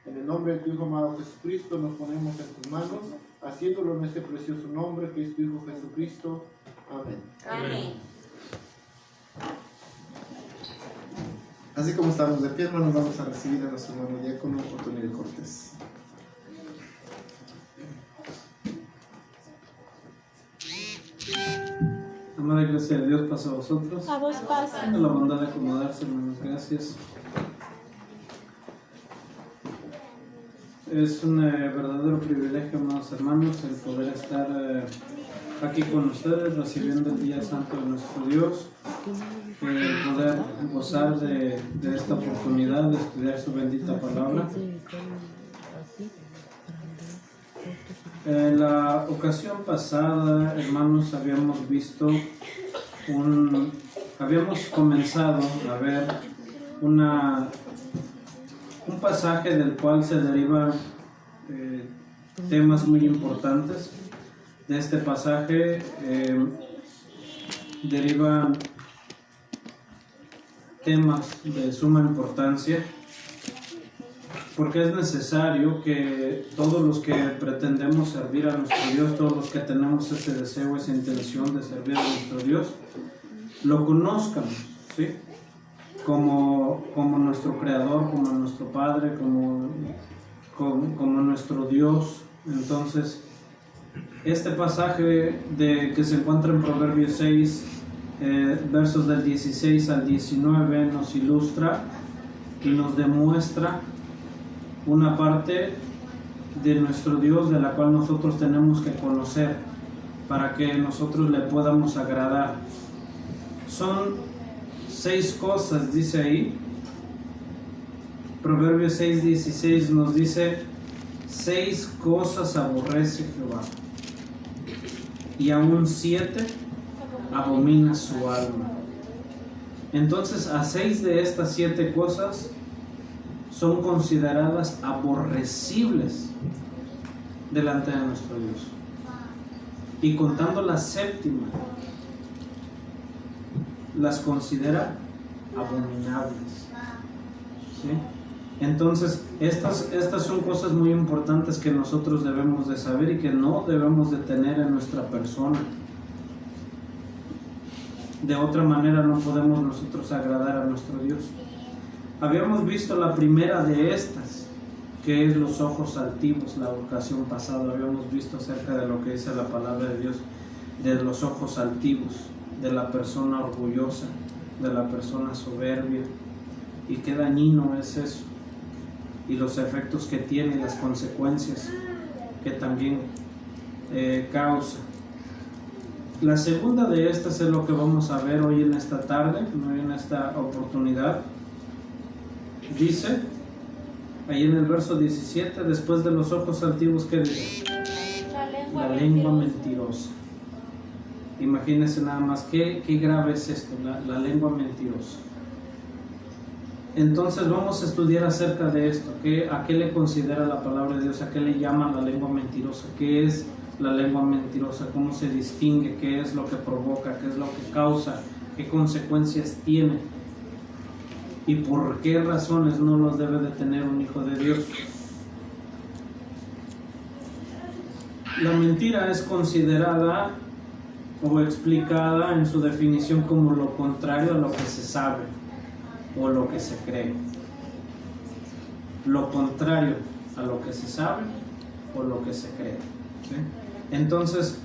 En el nombre de tu Hijo amado Jesucristo nos ponemos en tus manos, haciéndolo en este precioso nombre que es tu Hijo Jesucristo. Amén. Amén. Así como estamos de pie, hermanos, vamos a recibir a nuestro hermano diácono Otoniel Cortés. Amada Iglesia de Dios, paz a vosotros. A vos paz. Tengan la bondad de acomodarse, hermanos. Gracias. Es un verdadero privilegio, amados hermanos, el poder estar aquí con ustedes, recibiendo el día santo de nuestro Dios, poder gozar de esta oportunidad de estudiar su bendita palabra. En la ocasión pasada, hermanos, habíamos comenzado a ver un pasaje del cual se derivan temas muy importantes. De este pasaje derivan temas de suma importancia, porque es necesario que todos los que pretendemos servir a nuestro Dios, todos los que tenemos ese deseo, esa intención de servir a nuestro Dios, lo conozcamos, ¿sí? Como nuestro Creador, como nuestro Padre, como nuestro Dios. Entonces, este pasaje que se encuentra en Proverbios 6, versos del 16 al 19, nos ilustra y nos demuestra una parte de nuestro Dios de la cual nosotros tenemos que conocer para que nosotros le podamos agradar. Son 6 cosas, dice ahí. Proverbios 6:16 nos dice: 6 cosas aborrece Jehová, y aún 7 abomina su alma. Entonces, a 6 de estas 7 cosas son consideradas aborrecibles delante de nuestro Dios. Y contando la 7ª, las considera abominables, ¿sí? Entonces, estas son cosas muy importantes que nosotros debemos de saber y que no debemos de tener en nuestra persona. De otra manera no podemos nosotros agradar a nuestro Dios. Habíamos visto la primera de estas, que es los ojos altivos. La ocasión pasada habíamos visto acerca de lo que dice la palabra de Dios, de los ojos altivos, de la persona orgullosa, de la persona soberbia, y qué dañino es eso, y los efectos que tiene, las consecuencias que también causa. La segunda de estas es lo que vamos a ver hoy en esta tarde, hoy en esta oportunidad. Dice ahí en el verso 17, después de los ojos altivos, ¿qué dice? La lengua mentirosa. Imagínense nada más qué grave es esto, la lengua mentirosa. Entonces vamos a estudiar acerca de esto, a qué le considera la palabra de Dios, a qué le llama la lengua mentirosa, qué es la lengua mentirosa, cómo se distingue, qué es lo que provoca, qué es lo que causa, qué consecuencias tiene y por qué razones no los debe de tener un hijo de Dios. La mentira es considerada o explicada en su definición como lo contrario a lo que se sabe o lo que se cree. Lo contrario a lo que se sabe o lo que se cree, ¿sí? Entonces,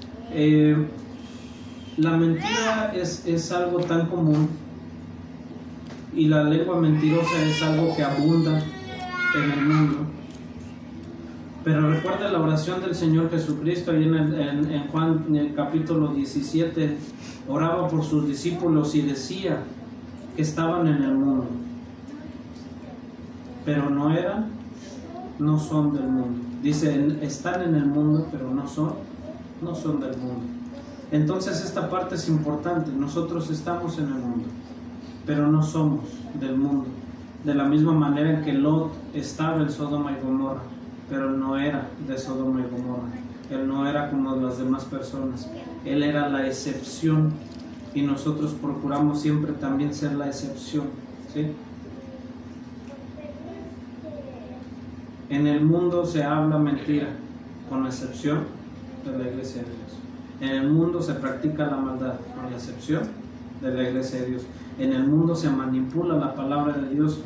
la mentira es algo tan común, y la lengua mentirosa es algo que abunda en el mundo. Pero recuerda la oración del Señor Jesucristo ahí en Juan, en el capítulo 17, oraba por sus discípulos y decía que estaban en el mundo, pero no son del mundo. Dice, están en el mundo, pero no son del mundo. Entonces esta parte es importante. Nosotros estamos en el mundo, pero no somos del mundo. De la misma manera en que Lot estaba en Sodoma y Gomorra, pero no era de Sodoma y Gomorra. Él no era como las demás personas. Él era la excepción, y nosotros procuramos siempre también ser la excepción, ¿sí? En el mundo se habla mentira, con excepción de la iglesia de Dios. En el mundo se practica la maldad, con la excepción de la iglesia de Dios. En el mundo se manipula la palabra de Dios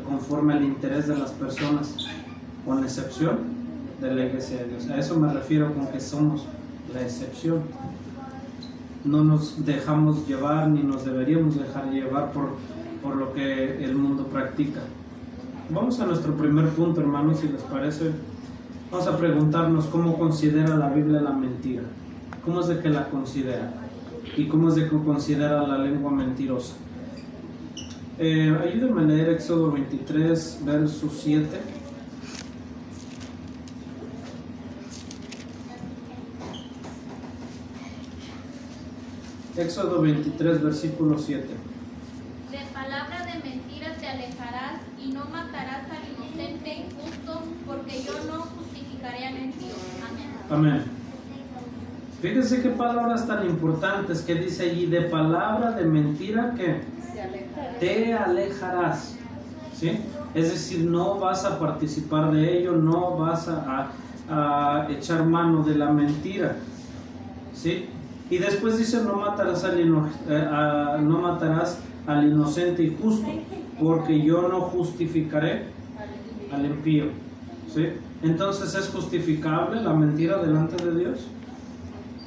conforme al interés de las personas, con excepción de la iglesia de Dios. A eso me refiero con que somos la excepción. No nos dejamos llevar ni nos deberíamos dejar llevar por lo que el mundo practica. Vamos a nuestro primer punto, hermanos, si les parece. Vamos a preguntarnos cómo considera la Biblia la mentira. ¿Cómo es de que la considera? ¿Y cómo es de que considera la lengua mentirosa? Ayúdenme a leer Éxodo 23, verso 7. Éxodo 23, versículo 7. De palabra de mentira te alejarás y no matarás al inocente e injusto, porque yo no justificaré al impío. Amén. Amén. Fíjense qué palabras tan importantes que dice allí. De palabra de mentira que te alejarás. ¿Sí? Es decir, no vas a participar de ello, no vas a echar mano de la mentira. ¿Sí? Y después dice, no matarás al inocente y justo, porque yo no justificaré al impío. ¿Sí? Entonces, ¿es justificable la mentira delante de Dios?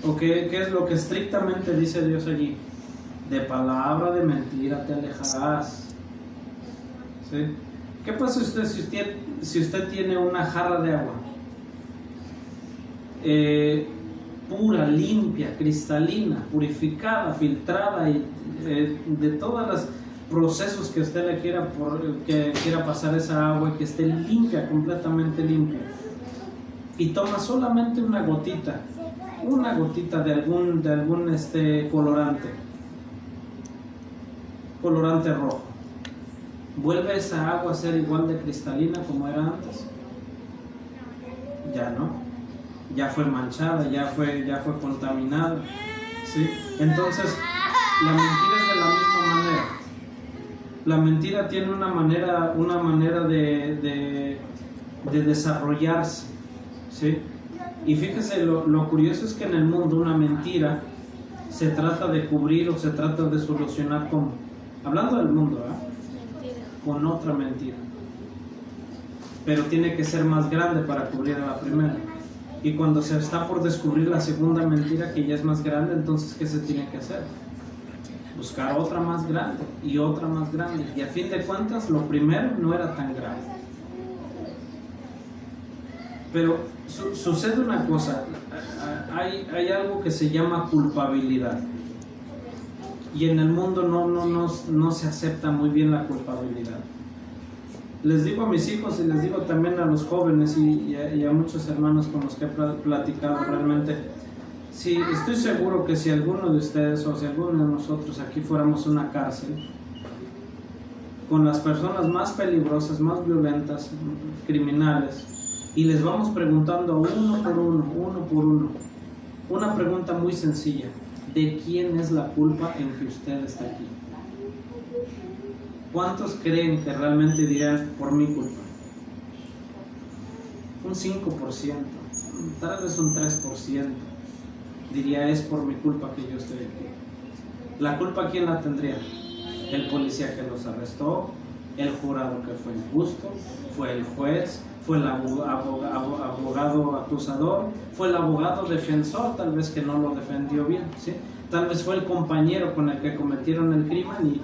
¿O qué es lo que estrictamente dice Dios allí? De palabra de mentira te alejarás. ¿Sí? ¿Qué pasa si usted tiene una jarra de agua? Pura, limpia, cristalina, purificada, filtrada y de todos los procesos que usted le quiera pasar esa agua, que esté limpia, completamente limpia, y toma solamente una gotita de algún colorante rojo, ¿vuelve esa agua a ser igual de cristalina como era antes? Ya no. Ya fue manchada, ya fue contaminada, ¿sí? Entonces, la mentira es de la misma manera. La mentira tiene una manera de desarrollarse, ¿sí? Y fíjese, lo curioso es que en el mundo una mentira se trata de cubrir o se trata de solucionar con, hablando del mundo, con otra mentira. Pero tiene que ser más grande para cubrir a la primera. Y cuando se está por descubrir la segunda mentira, que ya es más grande, entonces ¿qué se tiene que hacer? Buscar otra más grande y otra más grande. Y a fin de cuentas, lo primero no era tan grave. Pero sucede una cosa, hay algo que se llama culpabilidad. Y en el mundo no se acepta muy bien la culpabilidad. Les digo a mis hijos y les digo también a los jóvenes y a muchos hermanos con los que he platicado realmente, sí, estoy seguro que si alguno de ustedes o si alguno de nosotros aquí fuéramos una cárcel, con las personas más peligrosas, más violentas, criminales, y les vamos preguntando uno por uno, una pregunta muy sencilla: ¿de quién es la culpa en que usted está aquí? ¿Cuántos creen que realmente dirán por mi culpa? Un 5%, tal vez un 3% diría es por mi culpa que yo estoy aquí. ¿La culpa quién la tendría? El policía que los arrestó, el jurado que fue injusto, fue el juez, fue el abogado acusador, fue el abogado defensor, tal vez que no lo defendió bien, ¿sí? Tal vez fue el compañero con el que cometieron el crimen y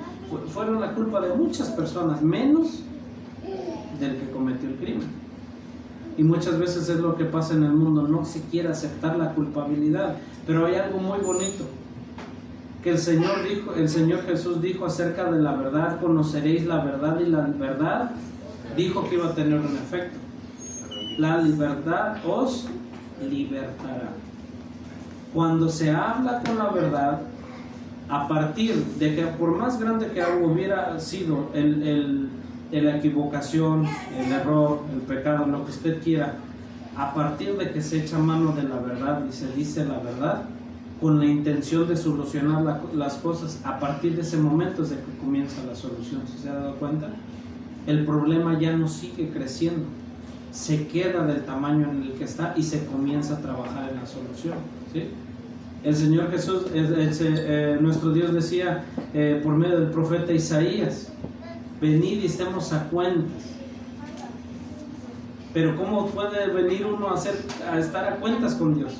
fueron la culpa de muchas personas, menos del que cometió el crimen. Y muchas veces es lo que pasa en el mundo, no se quiere aceptar la culpabilidad. Pero hay algo muy bonito que el Señor Jesús dijo acerca de la verdad: conoceréis la verdad y la verdad, dijo que iba a tener un efecto. La libertad os libertará. Cuando se habla con la verdad, a partir de que por más grande que algo hubiera sido la equivocación, el error, el pecado, lo que usted quiera, a partir de que se echa mano de la verdad y se dice la verdad con la intención de solucionar las cosas, a partir de ese momento es de que comienza la solución. ¿Se ha dado cuenta? El problema ya no sigue creciendo, se queda del tamaño en el que está y se comienza a trabajar en la solución, ¿sí? El Señor Jesús, nuestro Dios decía por medio del profeta Isaías: venid y estemos a cuentas. Pero ¿cómo puede venir uno a estar a cuentas con Dios?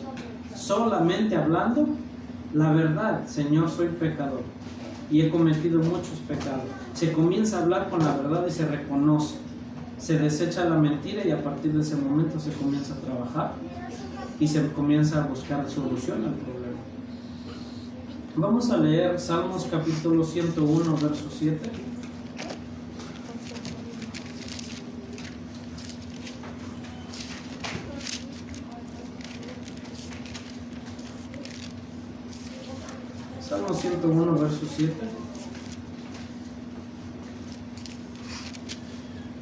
Solamente hablando la verdad. Señor, soy pecador y he cometido muchos pecados. Se comienza a hablar con la verdad y se reconoce, se desecha la mentira, y a partir de ese momento se comienza a trabajar y se comienza a buscar solución al problema. Vamos a leer Salmos capítulo 101, verso 7. Salmo 101, verso 7.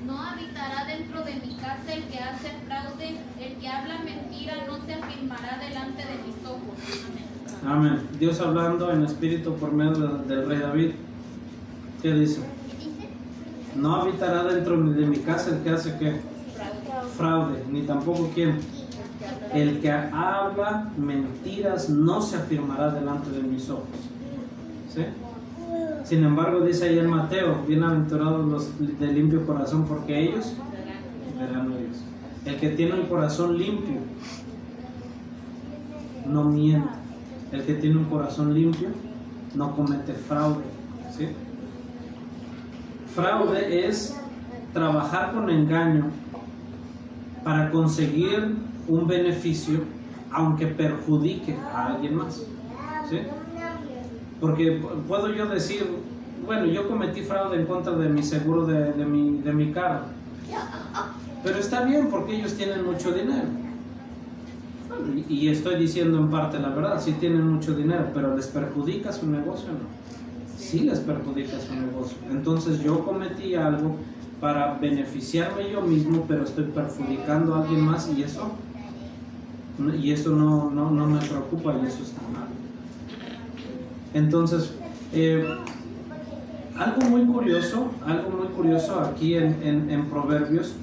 No habitará dentro de mi casa el que hace fraude, el que habla mentira no se afirmará delante de mis ojos. Amén. Amén. Dios hablando en espíritu por medio del rey David. ¿Qué dice? No habitará dentro de mi casa el que hace ¿qué? Fraude, ni tampoco ¿quién? El que habla mentiras no se afirmará delante de mis ojos. ¿Sí? Sin embargo, dice ahí en Mateo: bienaventurados los de limpio corazón, porque ellos verán a Dios. El que tiene un corazón limpio no miente. El que tiene un corazón limpio no comete fraude, ¿sí? Fraude es trabajar con engaño para conseguir un beneficio, aunque perjudique a alguien más, ¿sí? Porque puedo yo decir: bueno, yo cometí fraude en contra de mi seguro de mi carro, pero está bien porque ellos tienen mucho dinero. Y estoy diciendo en parte la verdad: sí tienen mucho dinero, pero ¿les perjudica su negocio o no? Sí les perjudica su negocio. Entonces yo cometí algo para beneficiarme yo mismo, pero estoy perjudicando a alguien más, y eso no me preocupa, y eso está mal. Entonces, algo muy curioso aquí en Proverbios,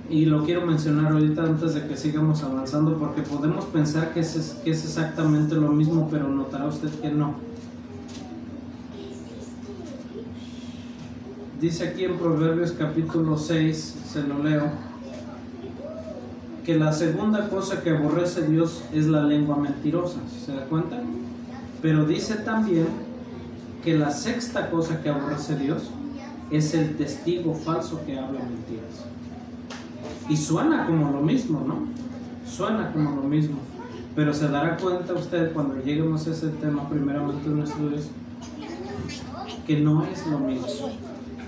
y lo quiero mencionar ahorita antes de que sigamos avanzando, porque podemos pensar que es exactamente lo mismo, pero notará usted que no. Dice aquí en Proverbios capítulo 6, se lo leo, que la segunda cosa que aborrece Dios es la lengua mentirosa. ¿Se da cuenta? Pero dice también que la sexta cosa que aborrece Dios es el testigo falso que habla mentiras. Y suena como lo mismo, ¿no? Suena como lo mismo. Pero se dará cuenta usted cuando lleguemos a ese tema primeramente en nuestro Dios, que no es lo mismo.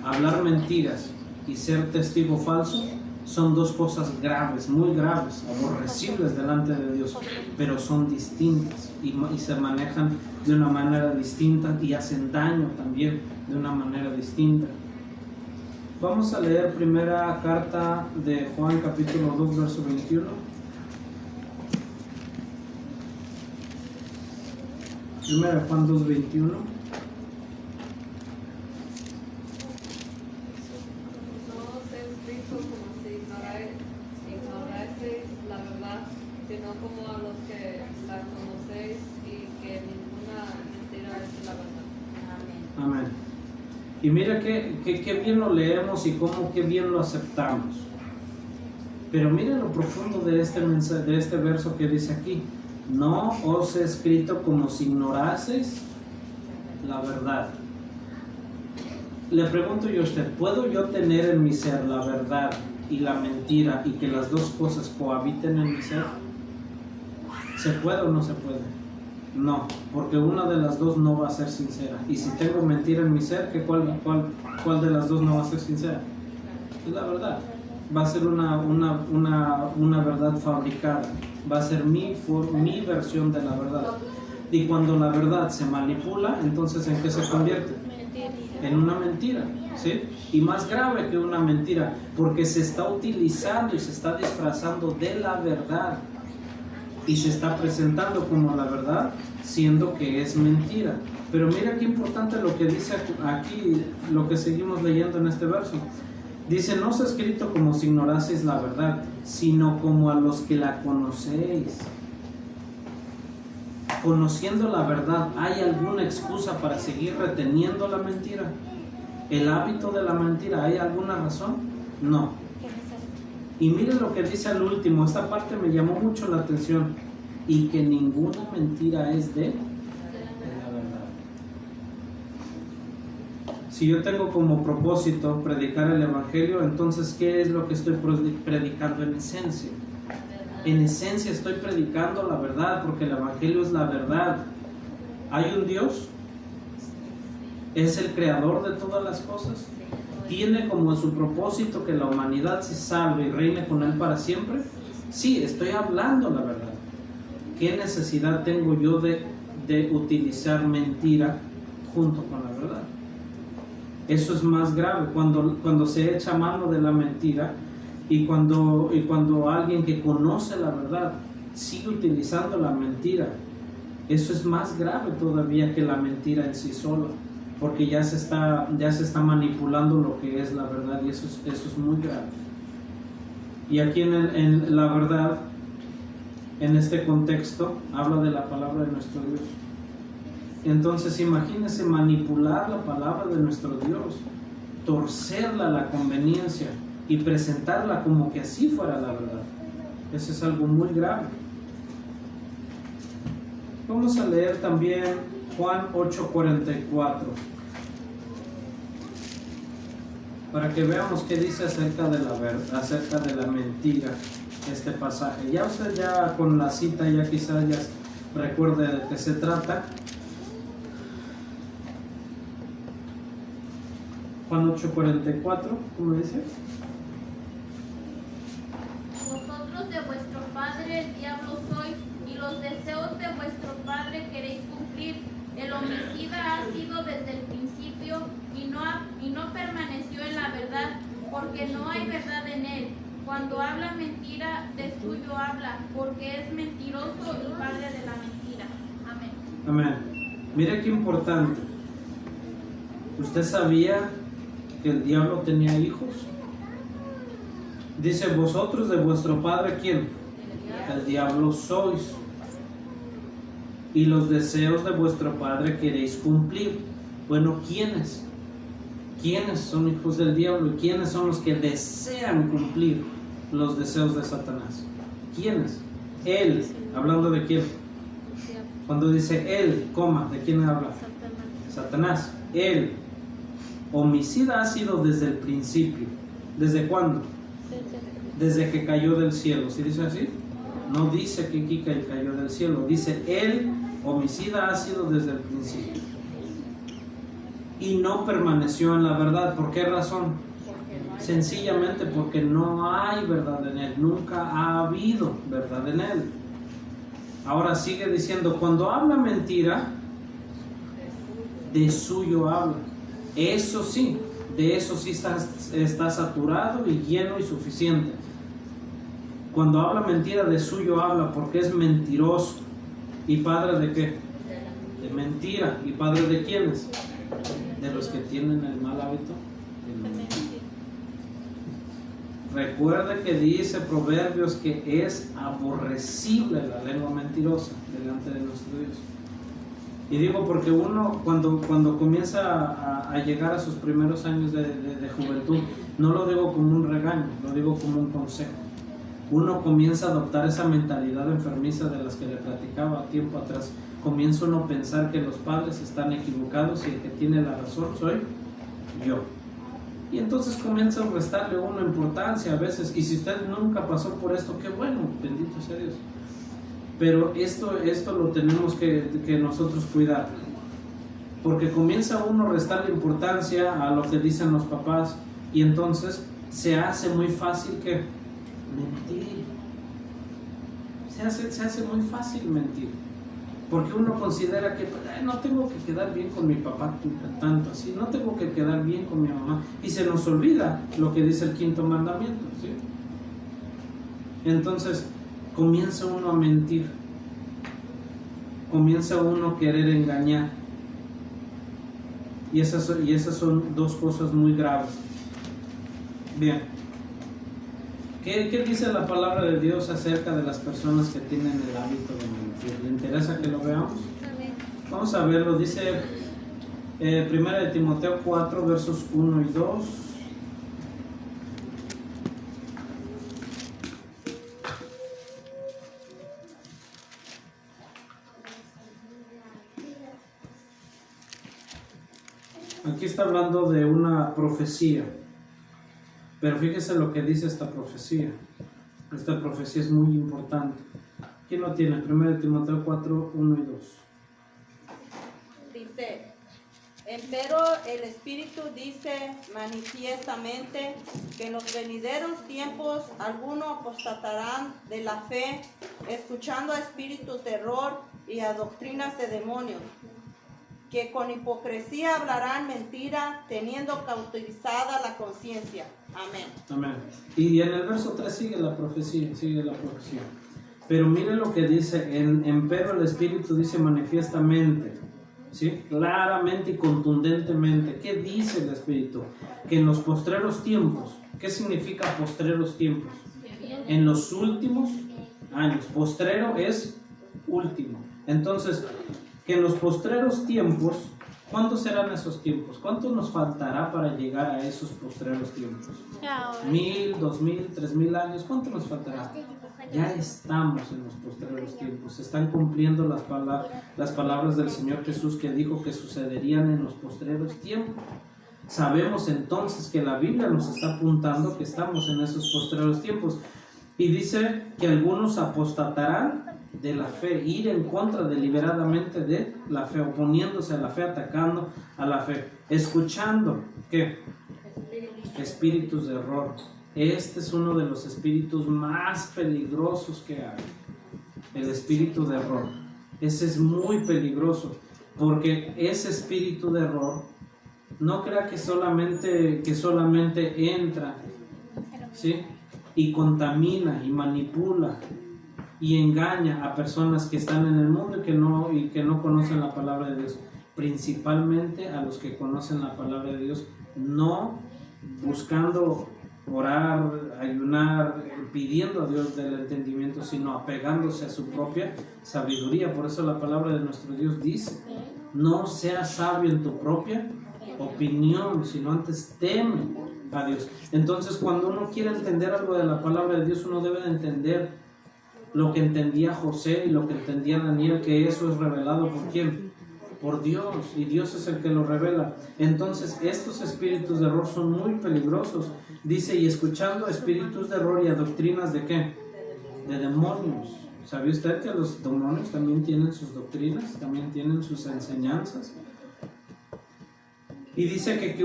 Hablar mentiras y ser testigo falso son dos cosas graves, muy graves, aborrecibles delante de Dios, pero son distintas y se manejan de una manera distinta y hacen daño también de una manera distinta. Vamos a leer primera carta de Juan capítulo 2, verso 21. Primera Juan 2, 21. Sino como a los que la conocéis, y que ninguna mentira es la verdad. Amén. Amén. Y mira que bien lo leemos y cómo que bien lo aceptamos. Pero mira lo profundo de este mensaje, de este verso que dice aquí: no os he escrito como si ignoraseis la verdad. Le pregunto yo a usted: ¿puedo yo tener en mi ser la verdad y la mentira, y que las dos cosas cohabiten en mi ser? ¿Se puede o no se puede? No, porque una de las dos no va a ser sincera. Y si tengo mentira en mi ser, ¿cuál de las dos no va a ser sincera? Es la verdad. Va a ser una verdad fabricada. Va a ser mi versión de la verdad. Y cuando la verdad se manipula, entonces ¿en qué se convierte? En una mentira, ¿sí? Y más grave que una mentira, porque se está utilizando y se está disfrazando de la verdad, y se está presentando como la verdad, siendo que es mentira. Pero mira qué importante lo que dice aquí, lo que seguimos leyendo en este verso. Dice, no os he escrito como si ignoraseis la verdad, sino como a los que la conocéis. Conociendo la verdad, ¿hay alguna excusa para seguir reteniendo la mentira? ¿El hábito de la mentira, hay alguna razón? No. Y miren lo que dice al último, esta parte me llamó mucho la atención. Y que ninguna mentira es de la verdad. Si yo tengo como propósito predicar el Evangelio, entonces ¿qué es lo que estoy predicando en esencia? En esencia estoy predicando la verdad, porque el Evangelio es la verdad. ¿Hay un Dios? ¿Es el creador de todas las cosas? ¿Tiene como su propósito que la humanidad se salve y reine con Él para siempre? Sí, estoy hablando la verdad. ¿Qué necesidad tengo yo de utilizar mentira junto con la verdad? Eso es más grave, cuando se echa mano de la mentira y cuando alguien que conoce la verdad sigue utilizando la mentira. Eso es más grave todavía que la mentira en sí sola, porque ya se está manipulando lo que es la verdad, y eso es muy grave. Y aquí en la verdad, en este contexto, habla de la palabra de nuestro Dios. Entonces imagínense manipular la palabra de nuestro Dios, torcerla a la conveniencia y presentarla como que así fuera la verdad. Eso es algo muy grave. Vamos a leer también Juan 8:44 para que veamos qué dice acerca de la mentira este pasaje. Ya usted ya con la cita ya quizás ya recuerde de qué se trata. Juan 8:44, ¿cómo dice? Vosotros de vuestro padre el diablo sois, y los deseos de vuestro padre queréis cumplir. El homicida ha sido desde el principio y no permaneció en la verdad, porque no hay verdad en él. Cuando habla mentira, de suyo habla, porque es mentiroso y padre de la mentira. Amén. Amén. Mire qué importante. ¿Usted sabía que el diablo tenía hijos? Dice, vosotros de vuestro padre, ¿quién? El diablo sois, y los deseos de vuestro padre queréis cumplir. Bueno, ¿quiénes? ¿Quiénes son hijos del diablo? ¿Y quiénes son los que desean cumplir los deseos de Satanás? ¿Quiénes? Él. ¿Hablando de quién? Cuando dice él, coma, ¿de quién habla? Satanás. Él. Homicida ha sido desde el principio. ¿Desde cuándo? Desde que cayó del cielo. ¿Sí dice así? No dice que Kika cayó del cielo. Dice él, homicida ha sido desde el principio. Y no permaneció en la verdad. ¿Por qué razón? Sencillamente porque no hay verdad en él. Nunca ha habido verdad en él. Ahora sigue diciendo, cuando habla mentira, de suyo habla. Eso sí, de eso sí está saturado y lleno y suficiente. Cuando habla mentira, de suyo habla, porque es mentiroso. ¿Y padre de qué? De mentira. ¿Y padre de quiénes? De los que tienen el mal hábito de mentir. Recuerde que dice Proverbios que es aborrecible la lengua mentirosa delante de nuestro Dios. Y digo porque uno cuando comienza a llegar a sus primeros años de juventud, no lo digo como un regaño, lo digo como un consejo. Uno comienza a adoptar esa mentalidad enfermiza de las que le platicaba tiempo atrás. Comienza uno a pensar que los padres están equivocados y el que tiene la razón soy yo. Y entonces comienza a restarle uno importancia a veces. Y si usted nunca pasó por esto, qué bueno, bendito sea Dios. Pero esto lo tenemos que nosotros cuidar. Porque comienza uno a restarle importancia a lo que dicen los papás. Y entonces se hace muy fácil que mentir. Se hace muy fácil mentir. Porque uno considera que no tengo que quedar bien con mi papá tanto así, no tengo que quedar bien con mi mamá. Y se nos olvida lo que dice el quinto mandamiento, ¿sí? Entonces comienza uno a mentir. Comienza uno a querer engañar. Y esas son dos cosas muy graves. Bien. ¿Qué dice la palabra de Dios acerca de las personas que tienen el hábito de mentir? ¿Le interesa que lo veamos? Vamos a verlo. Dice 1 de Timoteo 4, versos 1 y 2. Aquí está hablando de una profecía. Pero fíjese lo que dice esta profecía. Esta profecía es muy importante. ¿Quién lo tiene? 1 de Timoteo 4, 1 y 2. Dice, empero el Espíritu dice manifiestamente que en los venideros tiempos algunos apostatarán de la fe, escuchando a espíritus de error y a doctrinas de demonios, que con hipocresía hablarán mentira, teniendo cauterizada la conciencia. Amén. Amén. Y en el verso 3 sigue la profecía, Pero mire lo que dice, empero el Espíritu dice manifiestamente, ¿sí? Claramente y contundentemente. ¿Qué dice el Espíritu? Que en los postreros tiempos, ¿qué significa postreros tiempos? En los últimos años. Postrero es último. Entonces, que en los postreros tiempos, ¿cuántos serán esos tiempos? ¿Cuánto nos faltará para llegar a esos postreros tiempos? 1000, 2000, 3000 años. ¿Cuánto nos faltará? Ya estamos en los postreros tiempos. Se están cumpliendo las palabras del Señor Jesús, que dijo que sucederían en los postreros tiempos. Sabemos entonces que la Biblia nos está apuntando que estamos en esos postreros tiempos. Y dice que algunos apostatarán de la fe, ir en contra deliberadamente de la fe, oponiéndose a la fe, atacando a la fe, escuchando ¿qué? Espíritus de error. Este es uno de los espíritus más peligrosos que hay, el espíritu de error. Ese es muy peligroso, porque ese espíritu de error, no crea que solamente entra, ¿sí? Y contamina y manipula y engaña a personas que están en el mundo y que no conocen la palabra de Dios, principalmente a los que conocen la palabra de Dios, no buscando orar, ayunar, pidiendo a Dios del entendimiento, sino apegándose a su propia sabiduría. Por eso la palabra de nuestro Dios dice: no seas sabio en tu propia opinión, sino antes teme a Dios. Entonces, cuando uno quiere entender algo de la palabra de Dios, uno debe de entender lo que entendía José y lo que entendía Daniel, que eso es revelado ¿por quién? Por Dios, y Dios es el que lo revela. Entonces, estos espíritus de error son muy peligrosos. Dice, y escuchando espíritus de error y a doctrinas ¿de qué? De demonios. ¿Sabe usted que los demonios también tienen sus doctrinas, también tienen sus enseñanzas? Y dice que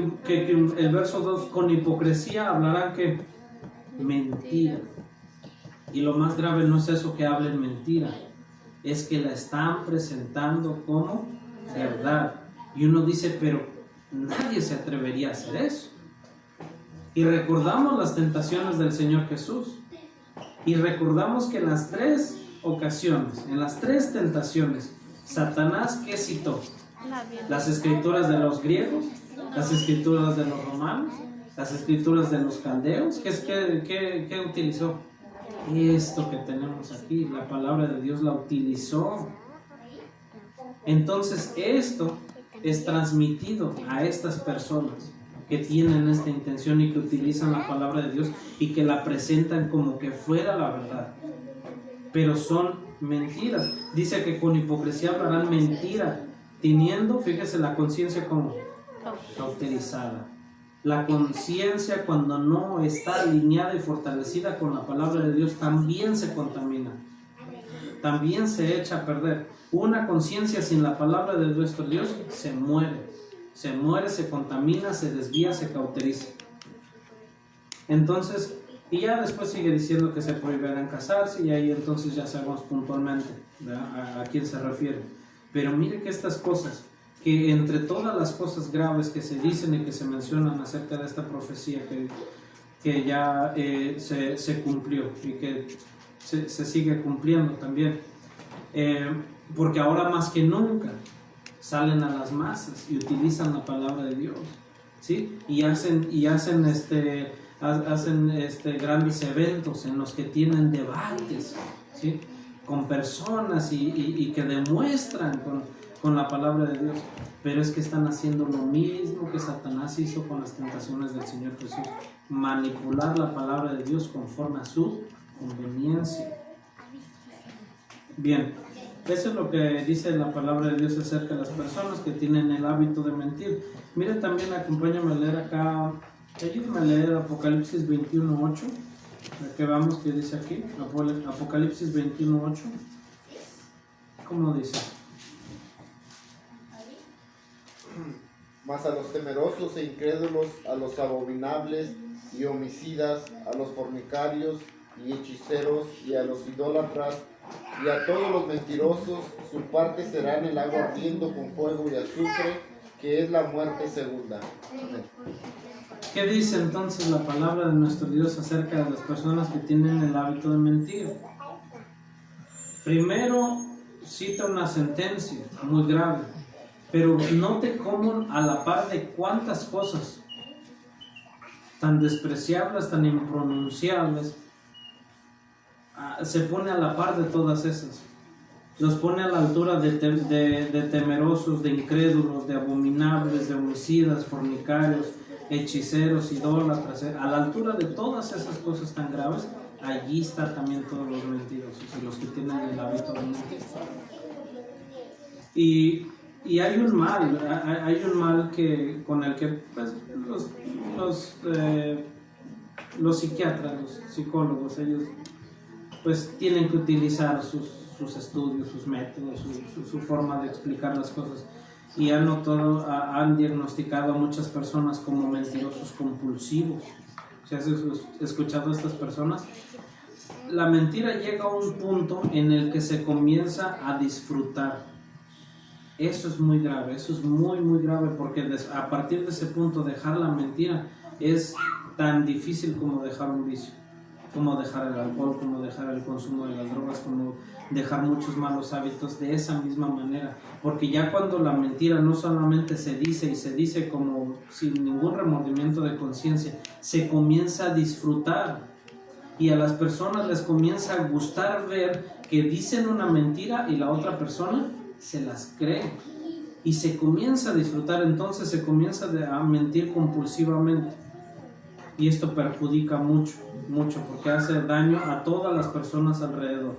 el verso 2, con hipocresía hablarán que mentira. Y lo más grave no es eso, que hablen mentira, es que la están presentando como verdad. Y uno dice, pero nadie se atrevería a hacer eso. Y recordamos las tentaciones del Señor Jesús. Y recordamos que en las 3 ocasiones, en las 3 tentaciones, Satanás, ¿qué citó? Las escrituras de los griegos, las escrituras de los romanos, las escrituras de los caldeos. ¿Qué utilizó? Esto que tenemos aquí, la palabra de Dios la utilizó. Entonces esto es transmitido a estas personas que tienen esta intención y que utilizan la palabra de Dios y que la presentan como que fuera la verdad, pero son mentiras. Dice que con hipocresía hablarán mentira, teniendo, fíjese, la conciencia como cauterizada. La conciencia, cuando no está alineada y fortalecida con la palabra de Dios, también se contamina, también se echa a perder. Una conciencia sin la palabra de nuestro Dios se muere, se contamina, se desvía, se cauteriza. Entonces, y ya después sigue diciendo que se prohibirán casarse, y ahí entonces ya sabemos puntualmente a quién se refiere. Pero mire que estas cosas, que entre todas las cosas graves que se dicen y que se mencionan acerca de esta profecía que ya se cumplió y que se sigue cumpliendo también, porque ahora más que nunca salen a las masas y utilizan la palabra de Dios, ¿sí? y hacen hacen grandes eventos en los que tienen debates, ¿sí?, con personas y que demuestran con la palabra de Dios, pero es que están haciendo lo mismo que Satanás hizo con las tentaciones del Señor Jesús: manipular la palabra de Dios conforme a su conveniencia. Bien, eso es lo que dice la palabra de Dios acerca de las personas que tienen el hábito de mentir. Miren, también acompáñame a leer acá, ayúdame a leer Apocalipsis 21:8, para que veamos qué dice aquí. Apocalipsis 21:8, ¿cómo dice? Mas a los temerosos e incrédulos, a los abominables y homicidas, a los fornicarios y hechiceros, y a los idólatras, y a todos los mentirosos, su parte será en el agua ardiendo con fuego y azufre, que es la muerte segunda. Amén. ¿Qué dice entonces la palabra de nuestro Dios acerca de las personas que tienen el hábito de mentir? Primero cita una sentencia muy grave, pero note cómo a la par de cuántas cosas tan despreciables, tan impronunciables, se pone a la par de todas esas. Los pone a la altura de temerosos, de incrédulos, de abominables, de homicidas, fornicarios, hechiceros, idólatras. A la altura de todas esas cosas tan graves, allí están también todos los mentirosos y los que tienen el hábito de mentir. Y hay un mal con el que pues, los psiquiatras, los psicólogos, ellos pues tienen que utilizar sus estudios, sus métodos, su forma de explicar las cosas, y han diagnosticado a muchas personas como mentirosos compulsivos. ¿Se has escuchado a estas personas? La mentira llega a un punto en el que se comienza a disfrutar. Eso es muy grave, eso es muy muy grave, porque a partir de ese punto dejar la mentira es tan difícil como dejar un vicio, como dejar el alcohol, como dejar el consumo de las drogas, como dejar muchos malos hábitos de esa misma manera, porque ya cuando la mentira no solamente se dice y se dice como sin ningún remordimiento de conciencia, se comienza a disfrutar, y a las personas les comienza a gustar ver que dicen una mentira y la otra persona se las cree y se comienza a disfrutar. Entonces se comienza a mentir compulsivamente, y esto perjudica mucho porque hace daño a todas las personas alrededor.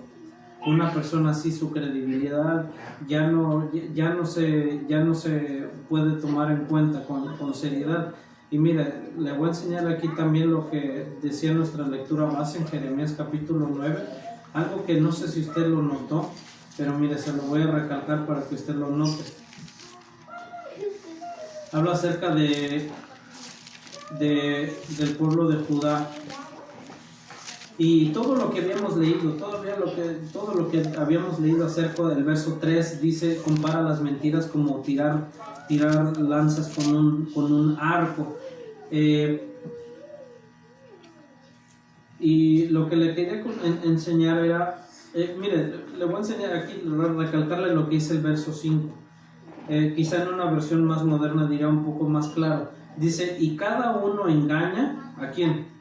Una persona así, su credibilidad ya no se puede tomar en cuenta con seriedad. Y mire, le voy a enseñar aquí también lo que decía nuestra lectura base en Jeremías capítulo 9, algo que no sé si usted lo notó, pero mire, se lo voy a recalcar para que usted lo note. Habla acerca del pueblo de Judá, y todo lo que habíamos leído, todo lo que habíamos leído acerca del verso 3, dice, compara las mentiras como tirar lanzas con un arco. Y lo que le quería enseñar era, mire, le voy a enseñar aquí, recalcarle lo que dice el verso 5. Quizá en una versión más moderna dirá un poco más claro. Dice, y cada uno engaña, ¿a quién?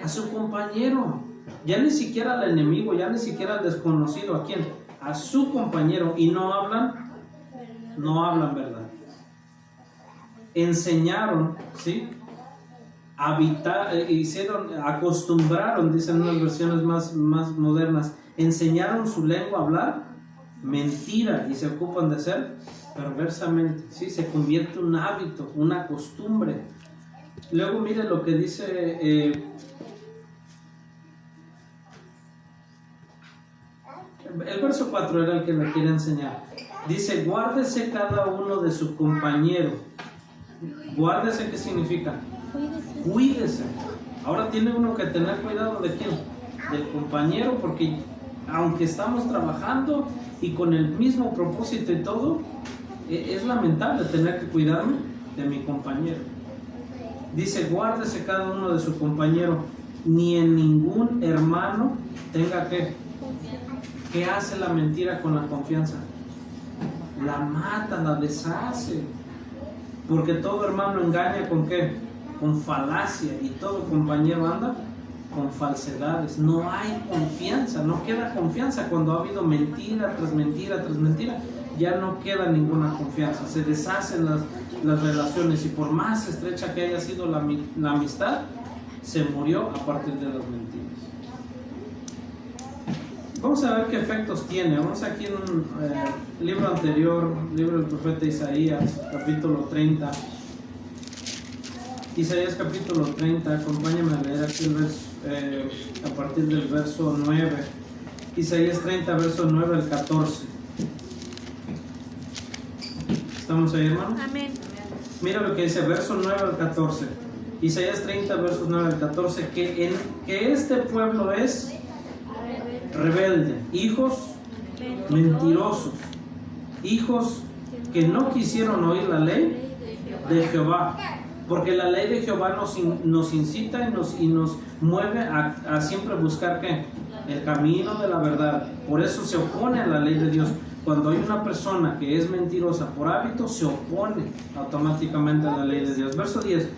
A su compañero. Ya ni siquiera al enemigo, ya ni siquiera al desconocido. ¿A quién? A su compañero. Y no hablan verdad. Enseñaron, ¿sí? Acostumbraron, dicen unas versiones más modernas, enseñaron su lengua a hablar mentira, y se ocupan de hacer perversamente, ¿sí? Se convierte en un hábito, una costumbre. Luego mire lo que dice el verso 4, era el que me quiere enseñar. Dice, guárdese cada uno de su compañero. Guárdese, ¿qué significa? Cuídese. Ahora tiene uno que tener cuidado ¿de quién? Del compañero, porque aunque estamos trabajando y con el mismo propósito y todo, es lamentable tener que cuidarme de mi compañero. Dice, guárdese cada uno de su compañero, ni en ningún hermano tenga que. ¿Qué hace la mentira con la confianza? La mata, la deshace. Porque todo hermano engaña ¿con qué? con falacia, y todo compañero anda con falsedades. No hay confianza, no queda confianza. Cuando ha habido mentira tras mentira tras mentira, ya no queda ninguna confianza, se deshacen las relaciones, y por más estrecha que haya sido la amistad, se murió a partir de las mentiras. Vamos a ver qué efectos tiene. Vamos aquí en un libro anterior, libro del profeta Isaías, capítulo 30. Isaías capítulo 30, acompáñame a leer aquí a partir del verso 9. Isaías 30, verso 9 al 14. ¿Estamos ahí, hermano? Amén. Mira lo que dice, verso 9 al 14. Isaías 30, versos 9 al 14, que este pueblo es rebelde, hijos mentirosos, hijos que no quisieron oír la ley de Jehová, porque la ley de Jehová nos incita y nos mueve a siempre buscar ¿qué? El camino de la verdad. Por eso se opone a la ley de Dios. Cuando hay una persona que es mentirosa por hábito, se opone automáticamente a la ley de Dios. Verso 10,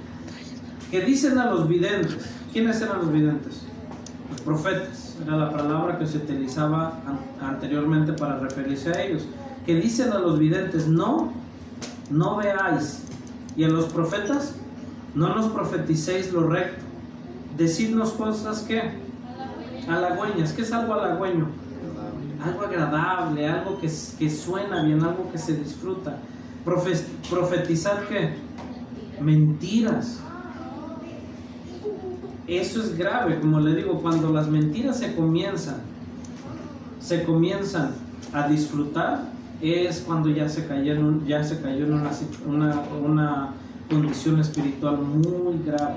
que dicen a los videntes. ¿Quiénes eran los videntes? Los profetas. Era la palabra que se utilizaba anteriormente para referirse a ellos. Que dicen a los videntes, no veáis. Y a los profetas, no nos profeticéis lo recto. Decidnos cosas que halagüeñas. ¿Qué es algo halagüeño? Algo agradable, algo que suena bien, algo que se disfruta. Profetizar ¿qué? Mentiras. Eso es grave, como le digo, cuando las mentiras se comienzan a disfrutar, es cuando ya se cayó en una condición espiritual muy grave,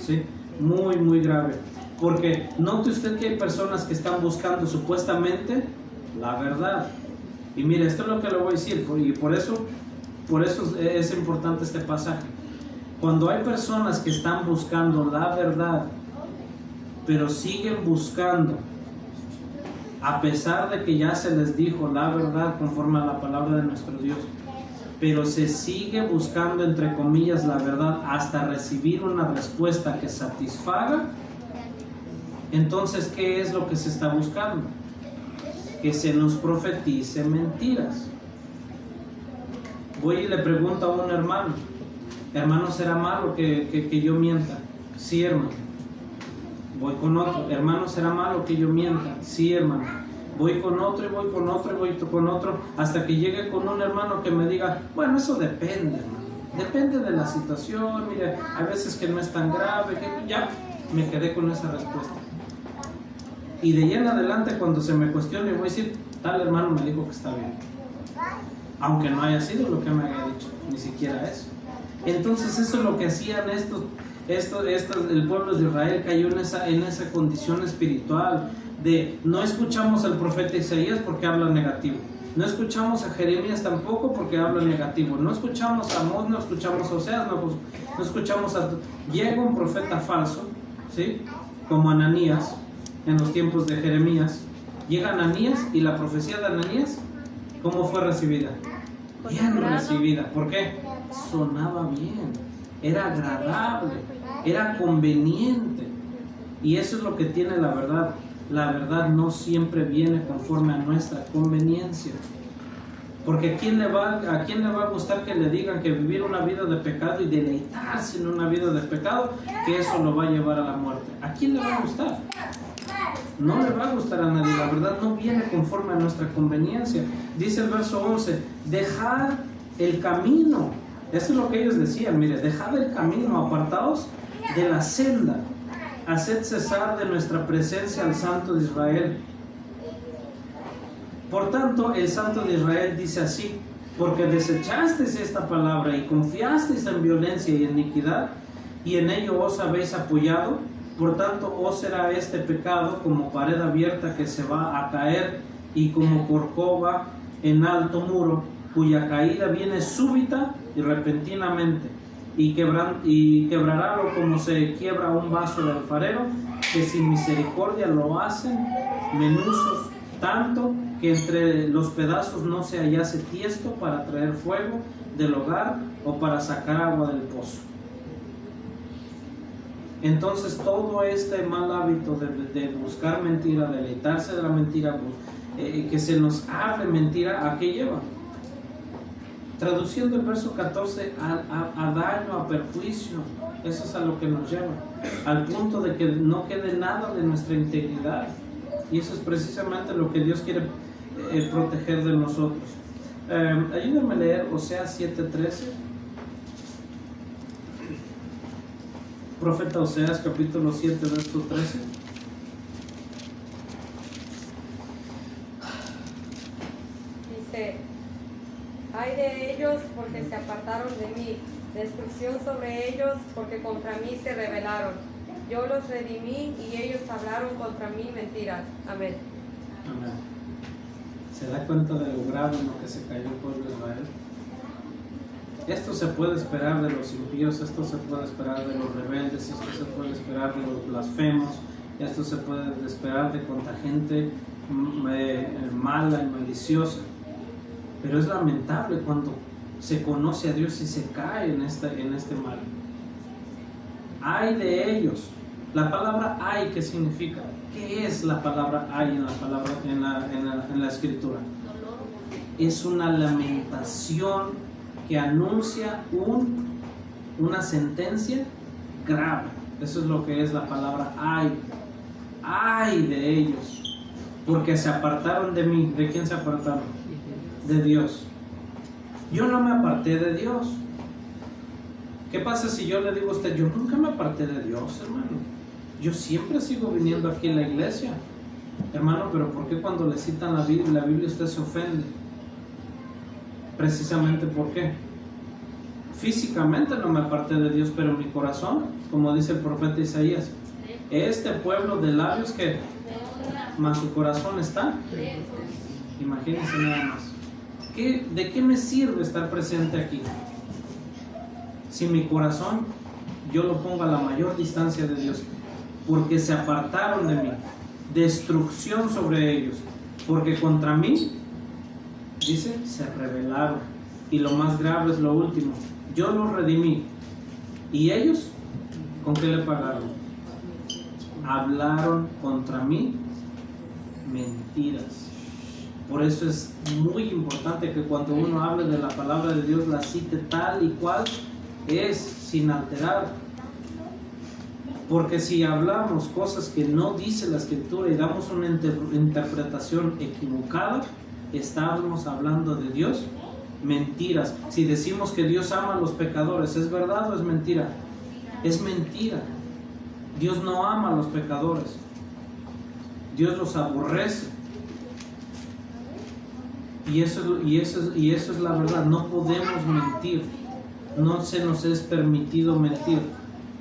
¿sí? Muy, muy grave. Porque note usted que hay personas que están buscando supuestamente la verdad. Y mire, esto es lo que le voy a decir, y por eso es importante este pasaje. Cuando hay personas que están buscando la verdad, pero siguen buscando, a pesar de que ya se les dijo la verdad conforme a la palabra de nuestro Dios, pero se sigue buscando, entre comillas, la verdad hasta recibir una respuesta que satisfaga, entonces, ¿qué es lo que se está buscando? Que se nos profetice mentiras. Voy y le pregunto a un hermano, hermano, ¿será malo que yo mienta? Sí, hermano. Voy con otro, hermano, ¿será malo que yo mienta? Sí, hermano. Voy con otro y voy con otro y voy con otro, hasta que llegue con un hermano que me diga, bueno, eso depende, hermano. Depende de la situación, mire, a veces que no es tan grave, que ya me quedé con esa respuesta. Y de ahí en adelante, cuando se me cuestione, voy a decir, tal hermano me dijo que está bien, aunque no haya sido lo que me haya dicho, ni siquiera eso. Entonces eso es lo que hacían el pueblo de Israel. Cayó en esa condición espiritual de no escuchamos al profeta Isaías porque habla negativo, no escuchamos a Jeremías tampoco porque habla negativo, no escuchamos a Amós, no escuchamos a Oseas, no escuchamos a... Llega un profeta falso, ¿sí? Como Ananías en los tiempos de Jeremías. Llega Ananías, y la profecía de Ananías, ¿cómo fue recibida? Bien recibida. ¿Por qué? Sonaba bien, era agradable, era conveniente. Y eso es lo que tiene la verdad. La verdad no siempre viene conforme a nuestra conveniencia. Porque ¿a quién le va a gustar que le digan que vivir una vida de pecado y deleitarse en una vida de pecado, que eso lo va a llevar a la muerte? ¿A quién le va a gustar? No le va a gustar a nadie. La verdad no viene conforme a nuestra conveniencia. Dice el verso 11, dejad el camino. Eso es lo que ellos decían, mire, dejad el camino, apartaos de la senda, haced cesar de nuestra presencia al Santo de Israel. Por tanto, el Santo de Israel dice así, porque desechasteis esta palabra y confiasteis en violencia y iniquidad, y en ello os habéis apoyado, por tanto os será este pecado como pared abierta que se va a caer, y como corcova en alto muro, cuya caída viene súbita y repentinamente, y quebrarálo como se quiebra un vaso de alfarero, que sin misericordia lo hacen menuzos, tanto que entre los pedazos no se hallase tiesto para traer fuego del hogar o para sacar agua del pozo. Entonces todo este mal hábito de buscar mentira, de deleitarse de la mentira, que se nos hable mentira, ¿a qué lleva? Traduciendo el verso 14, a daño, a perjuicio. Eso es a lo que nos lleva, al punto de que no quede nada de nuestra integridad. Y eso es precisamente lo que Dios quiere proteger de nosotros. Ayúdenme a leer Oseas 7:13. Profeta Oseas, capítulo 7, verso 13. Dice: ay de ellos porque se apartaron de mí, destrucción sobre ellos porque contra mí se rebelaron. Yo los redimí y ellos hablaron contra mí mentiras. Amén. Amén. ¿Se da cuenta de lo grave en lo que se cayó el pueblo de Israel? Esto se puede esperar de los impíos, esto se puede esperar de los rebeldes, esto se puede esperar de los blasfemos, esto se puede esperar de cuanta gente mala y maliciosa. Pero es lamentable cuando se conoce a Dios y se cae en este mal. Ay de ellos. La palabra ay, ¿qué significa? ¿Qué es la palabra ay en la escritura? Es una lamentación que anuncia una sentencia grave. Eso es lo que es la palabra ay. Ay de ellos, porque se apartaron de mí. ¿De quién se apartaron? De Dios. Yo no me aparté de Dios. ¿Qué pasa si yo le digo a usted, yo nunca me aparté de Dios, hermano? Yo siempre sigo viniendo aquí a la iglesia. Hermano, pero ¿por qué cuando le citan la Biblia usted se ofende? Precisamente ¿por qué? Físicamente no me aparté de Dios, pero en mi corazón, como dice el profeta Isaías, este pueblo de labios que más su corazón está. Imagínense nada más. ¿De qué me sirve estar presente aquí? Si mi corazón yo lo pongo a la mayor distancia de Dios, porque se apartaron de mí, destrucción sobre ellos, porque contra mí, dice, se rebelaron. Y lo más grave es lo último, yo los redimí, y ellos, ¿con qué le pagaron? Hablaron contra mí mentiras. Por eso es muy importante que cuando uno hable de la palabra de Dios la cite tal y cual es, sin alterar. Porque si hablamos cosas que no dice la escritura y damos una interpretación equivocada, estamos hablando de Dios mentiras. Si decimos que Dios ama a los pecadores, ¿es verdad o es mentira? Es mentira. Dios no ama a los pecadores. Dios los aborrece. Y eso es la verdad. No podemos mentir. No se nos es permitido mentir.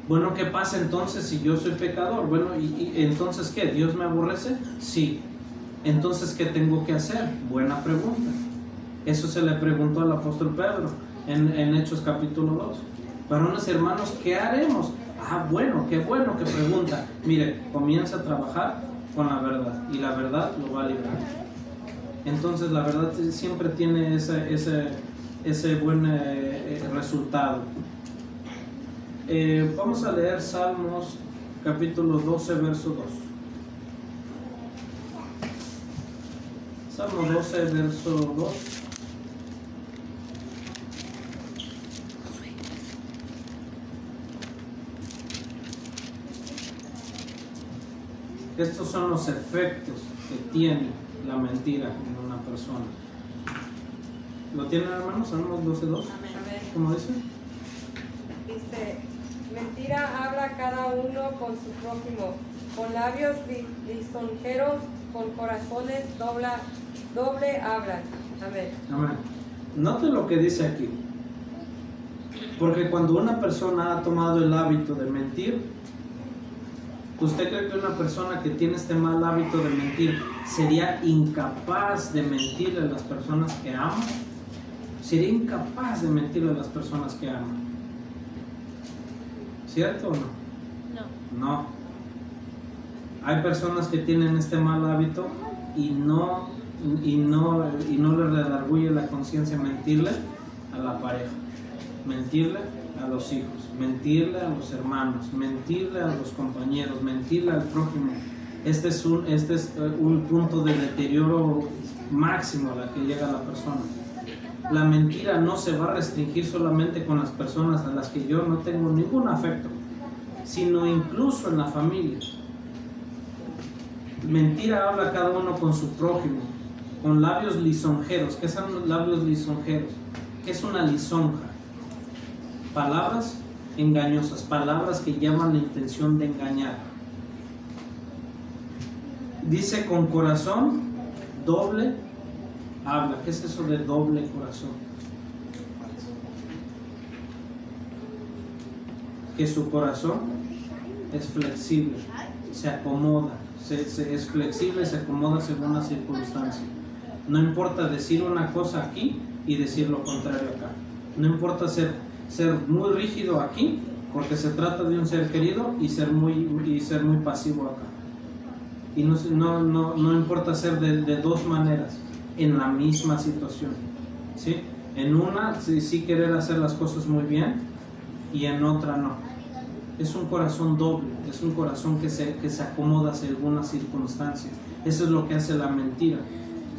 Bueno, ¿qué pasa entonces si yo soy pecador? Bueno, ¿y entonces qué? ¿Dios me aborrece? Sí. Entonces, ¿qué tengo que hacer? Buena pregunta. Eso se le preguntó al apóstol Pedro en Hechos capítulo 2. Varones hermanos, ¿qué haremos? Bueno, qué bueno que pregunta. Mire, comienza a trabajar con la verdad y la verdad lo va a librar. Entonces la verdad siempre tiene ese buen resultado. Vamos a leer Salmos capítulo 12 verso 2. Salmo 12 verso 2. Estos son los efectos que tiene la mentira en una persona. ¿Lo tienen, hermanos? Salmos 12:2. ¿Cómo dice? Dice: mentira habla cada uno con su prójimo, con labios lisonjeros, con corazones doble hablan. Amén. Amén. Note lo que dice aquí. Porque cuando una persona ha tomado el hábito de mentir, ¿usted cree que una persona que tiene este mal hábito de mentir sería incapaz de mentirle a las personas que ama? Sería incapaz de mentirle a las personas que ama. ¿Cierto o no? No. Hay personas que tienen este mal hábito y no le redarguye la conciencia mentirle a la pareja, mentirle a los hijos, mentirle a los hermanos, mentirle a los compañeros, mentirle al prójimo. Este es un punto de deterioro máximo a la que llega la persona. La mentira no se va a restringir solamente con las personas a las que yo no tengo ningún afecto, sino incluso en la familia. Mentira habla cada uno con su prójimo, con labios lisonjeros. ¿Qué son los labios lisonjeros? ¿Qué es una lisonja? Palabras engañosas, palabras que llaman la intención de engañar. Dice con corazón doble habla. ¿Qué es eso de doble corazón? Que su corazón es flexible, se acomoda, es flexible, se acomoda según las circunstancias. No importa decir una cosa aquí y decir lo contrario acá. No importa ser muy rígido aquí, porque se trata de un ser querido, y ser muy pasivo acá. Y no importa ser de dos maneras en la misma situación, ¿sí? En una sí querer hacer las cosas muy bien, y en otra no. Es un corazón doble, es un corazón que se acomoda según las circunstancias. Eso es lo que hace la mentira,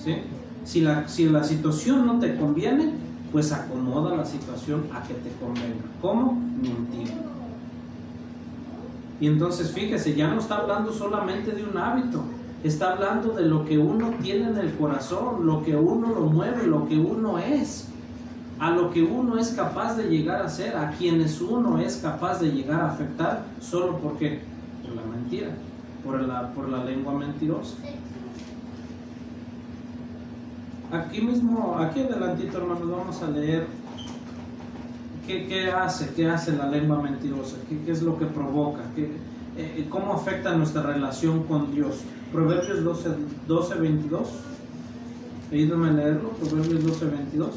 ¿sí? Si la situación no te conviene, pues acomoda la situación a que te convenga. ¿Cómo? Mentir. Y entonces fíjese, ya no está hablando solamente de un hábito, está hablando de lo que uno tiene en el corazón, lo que uno lo mueve, lo que uno es, a lo que uno es capaz de llegar a ser, a quienes uno es capaz de llegar a afectar, solo porque por la mentira, por la lengua mentirosa. Aquí adelantito, hermanos, vamos a leer qué hace la lengua mentirosa, qué es lo que provoca, cómo afecta nuestra relación con Dios. Proverbios 12:22. Ayúdame a leerlo, Proverbios 12:22.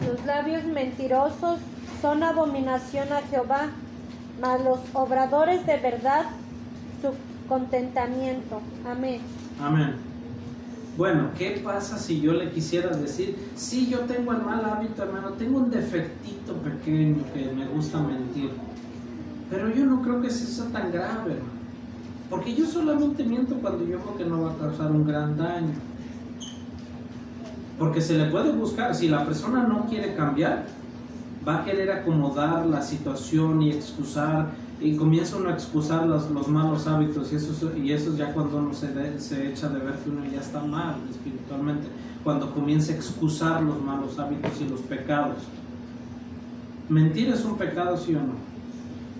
Los labios mentirosos son abominación a Jehová, mas los obradores de verdad su contentamiento. Amén. Amén. Bueno, ¿qué pasa si yo le quisiera decir, sí, yo tengo el mal hábito, hermano, tengo un defectito pequeño que me gusta mentir, pero yo no creo que sea tan grave, hermano, porque yo solamente miento cuando yo creo que no va a causar un gran daño? Porque se le puede buscar, si la persona no quiere cambiar, va a querer acomodar la situación y excusar, y comienza uno a excusar los malos hábitos, y eso ya cuando uno se echa de ver que uno ya está mal espiritualmente, cuando comienza a excusar los malos hábitos y los pecados. ¿Mentir es un pecado, sí o no?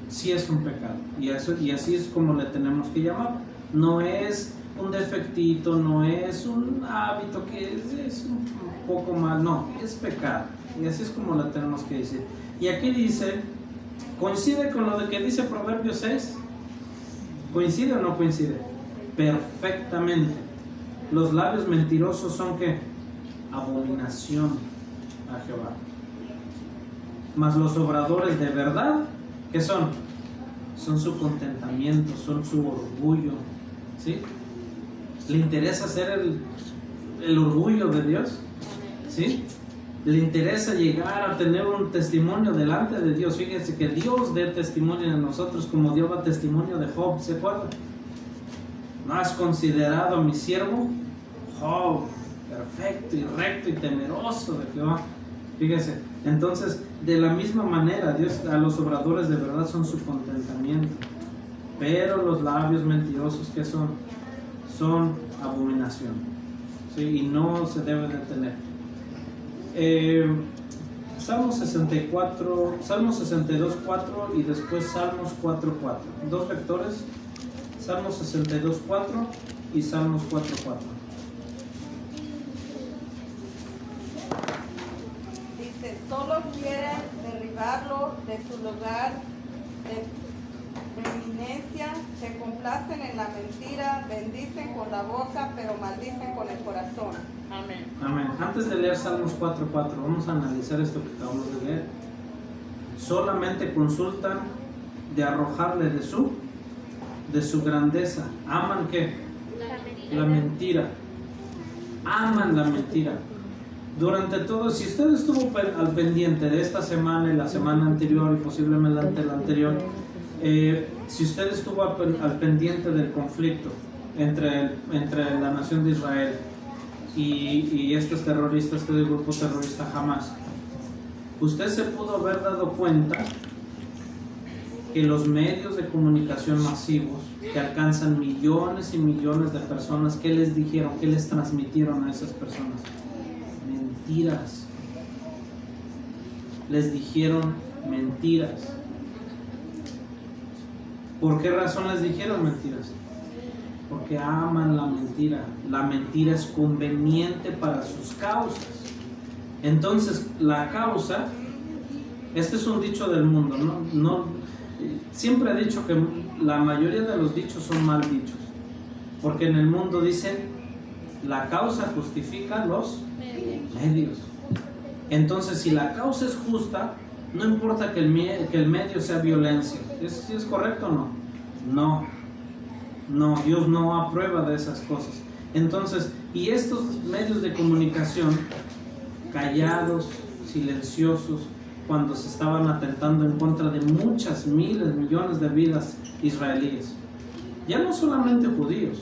Sí es un pecado, y así es como le tenemos que llamar. No es un defectito, no es un hábito que es un poco más, no, es pecado, y así es como le tenemos que decir. Y aquí dice, ¿coincide con lo de que dice Proverbios 6? ¿Coincide o no coincide? Perfectamente. Los labios mentirosos son ¿qué? Abominación a Jehová. Mas los obradores de verdad, ¿qué son? Son su contentamiento, son su orgullo, ¿sí? ¿Le interesa ser el orgullo de Dios? ¿Sí? ¿Le interesa llegar a tener un testimonio delante de Dios? Fíjense que Dios dé testimonio de nosotros como dio testimonio de Job, ¿se acuerdan? ¿No has considerado a mi siervo Job, perfecto y recto y temeroso de Jehová? Fíjense, entonces de la misma manera Dios a los obradores de verdad son su contentamiento, pero los labios mentirosos, ¿qué son? Son abominación, ¿sí? Y no se debe de tener. Salmos 64, Salmos 62:4 y después Salmos 4:4. Dos lectores, Salmos 62:4 y Salmos 4:4. Dice, solo quieren derribarlo de su lugar de preeminencia, se complacen en la mentira, bendicen con la boca, pero maldicen con el corazón. Amén. Amén. Antes de leer Salmos 4:4, vamos a analizar esto que acabamos de leer. Solamente consultan de arrojarle de su de su grandeza. ¿Aman qué? La mentira. Aman la mentira. Durante todo, si usted estuvo al pendiente de esta semana y la semana anterior y posiblemente la anterior, si usted estuvo al pendiente del conflicto entre la nación de Israel y estos terroristas, este grupo terrorista Hamas, usted se pudo haber dado cuenta que los medios de comunicación masivos que alcanzan millones y millones de personas, ¿qué les dijeron? ¿Qué les transmitieron a esas personas? Mentiras. Les dijeron mentiras. ¿Por qué razón les dijeron mentiras? Porque aman la mentira. La mentira es conveniente para sus causas. Entonces, la causa, este es un dicho del mundo, ¿no? Siempre he dicho que la mayoría de los dichos son mal dichos, porque en el mundo dicen, la causa justifica los medios. Entonces, si la causa es justa, no importa que el medio sea violencia. ¿Es correcto o no? No, Dios no aprueba de esas cosas. Entonces, y estos medios de comunicación, callados, silenciosos, cuando se estaban atentando en contra de muchas miles, millones de vidas israelíes, ya no solamente judíos,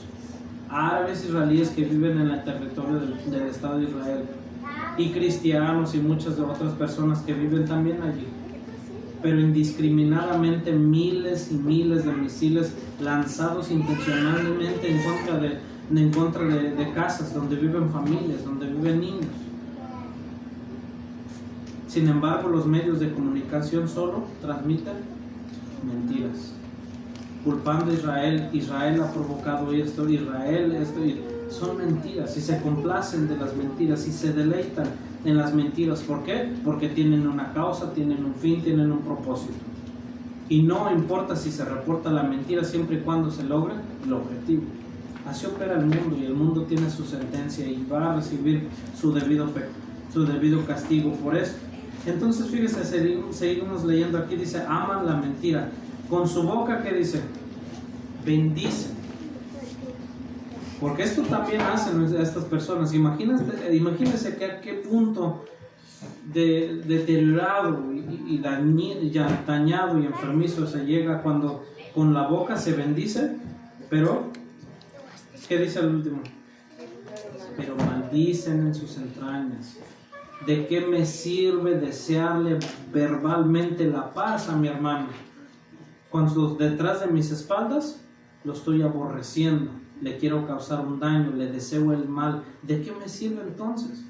árabes israelíes que viven en el territorio del Estado de Israel, y cristianos y muchas de otras personas que viven también allí, pero indiscriminadamente miles y miles de misiles lanzados intencionalmente en contra de casas donde viven familias, donde viven niños. Sin embargo, los medios de comunicación solo transmiten mentiras, culpando a Israel. Israel ha provocado esto, Israel esto, son mentiras, y se complacen de las mentiras y se deleitan en las mentiras. ¿Por qué? Porque tienen una causa, tienen un fin, tienen un propósito. Y no importa si se reporta la mentira, siempre y cuando se logre el objetivo. Así opera el mundo, y el mundo tiene su sentencia y va a recibir su debido castigo por esto. Entonces, fíjese, seguimos leyendo aquí, dice, aman la mentira. Con su boca, ¿qué dice? Bendicen. Porque esto también hacen estas personas. Imagínense que a qué punto de deteriorado y dañado y enfermizo se llega cuando con la boca se bendice, pero, ¿qué dice el último? Pero maldicen en sus entrañas. ¿De qué me sirve desearle verbalmente la paz a mi hermano, cuando detrás de mis espaldas lo estoy aborreciendo, le quiero causar un daño, le deseo el mal? ¿De qué me sirve entonces?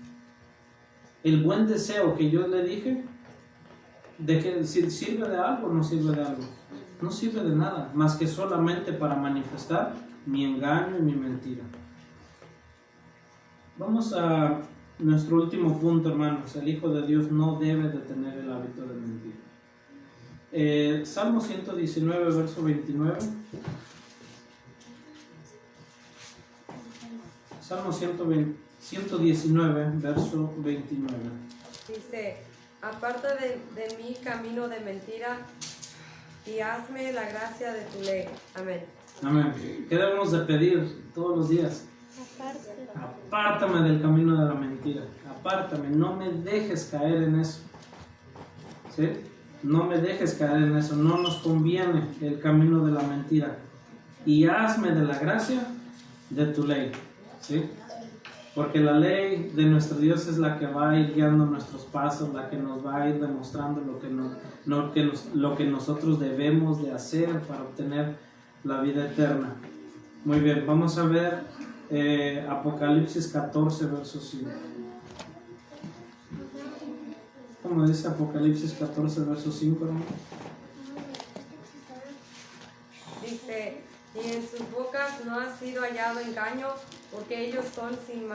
El buen deseo que yo le dije, ¿de qué sirve de algo o no sirve de algo? No sirve de nada, más que solamente para manifestar mi engaño y mi mentira. Vamos a nuestro último punto, hermanos. El Hijo de Dios no debe de tener el hábito de mentir. Salmo 119, verso 29. Salmo 119, verso 29. Dice, aparta de mí camino de mentira y hazme la gracia de tu ley. Amén. Amén. ¿Qué debemos de pedir todos los días? Apártame del camino de la mentira. Apártame, no me dejes caer en eso. ¿Sí? No me dejes caer en eso. No nos conviene el camino de la mentira. Y hazme de la gracia de tu ley. ¿Sí? Porque la ley de nuestro Dios es la que va a ir guiando nuestros pasos, la que nos va a ir demostrando lo que nosotros debemos de hacer para obtener la vida eterna. Muy bien, vamos a ver Apocalipsis 14, verso 5. ¿Cómo dice Apocalipsis 14, verso 5, hermano? Dice, y en sus bocas no ha sido hallado engaño, porque ellos son sin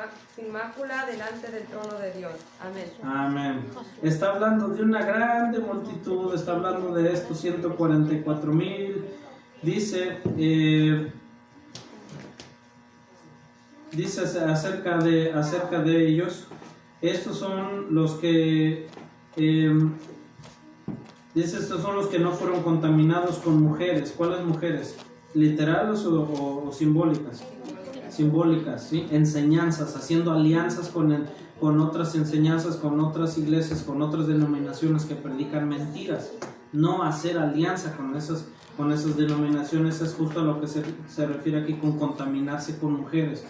mácula delante del trono de Dios. Amén. Amén. Está hablando de una grande multitud, está hablando de estos 144,000. Dice acerca de ellos, estos son los que estos son los que no fueron contaminados con mujeres. ¿Cuáles mujeres? ¿Literales o simbólicas? Simbólicas, ¿sí? Enseñanzas, haciendo alianzas con otras enseñanzas, con otras iglesias, con otras denominaciones que predican mentiras. No hacer alianza con esas denominaciones es justo a lo que se refiere aquí con contaminarse con mujeres.